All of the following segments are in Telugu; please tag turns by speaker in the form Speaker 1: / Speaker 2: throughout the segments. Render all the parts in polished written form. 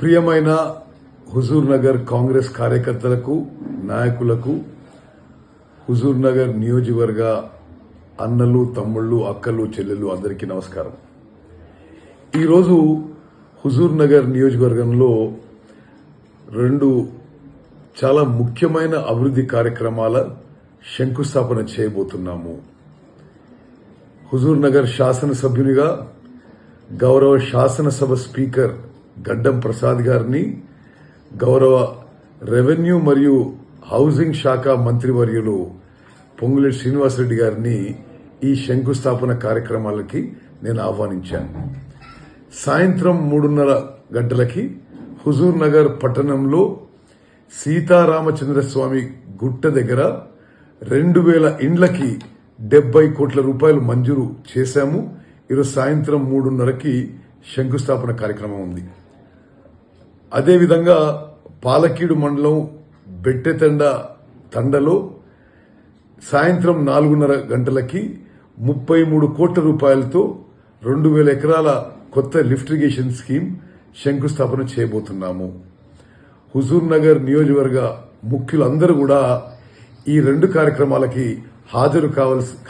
Speaker 1: ప్రియమైన హుజూర్ నగర్ కాంగ్రెస్ కార్యకర్తలకు, నాయకులకు, హుజూర్ నగర్ నియోజకవర్గ అన్నలు, తమ్ముళ్ళు, అక్కలు, చెల్లెళ్ళు అందరికీ నమస్కారం. ఈరోజు హుజూర్ నగర్ నియోజకవర్గంలో రెండు చాలా ముఖ్యమైన అభివృద్ధి కార్యక్రమాల శంకుస్థాపన చేయబోతున్నాము. హుజూర్ నగర్ శాసనసభ్యునిగా గౌరవ శాసనసభ స్పీకర్ గడ్డం ప్రసాద్ గారిని, గౌరవ రెవెన్యూ మరియు హౌసింగ్ శాఖ మంత్రివర్యులు పొంగులేటి శ్రీనివాసరెడ్డి గారిని ఈ శంకుస్థాపన కార్యక్రమాలకి నేను ఆహ్వానించాను. సాయంత్రం 3:30 గంటలకి హుజూర్ నగర్ పట్టణంలో సీతారామచంద్రస్వామి గుట్ట దగ్గర 2000 ఇండ్లకి 70 కోట్ల రూపాయలు మంజూరు చేశాము. ఈరోజు సాయంత్రం 3:30కి శంకుస్థాపన కార్యక్రమం ఉంది. అదేవిధంగా పాలకీడు మండలం బెట్టెతండ తండలో సాయంత్రం 4:30 గంటలకి 33 కోట్ల రూపాయలతో 2000 ఎకరాల కొత్త లిఫ్ట్ ఇరిగేషన్ స్కీమ్ శంకుస్థాపన చేయబోతున్నాము. హుజూర్ నగర్ నియోజకవర్గ ముఖ్యులందరూ కూడా ఈ రెండు కార్యక్రమాలకి హాజరు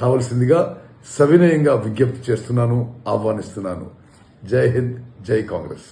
Speaker 1: కావాల్సిందిగా సవినయంగా విజ్ఞప్తి చేస్తున్నాను, ఆహ్వానిస్తున్నాను. జై హింద్, జై కాంగ్రెస్.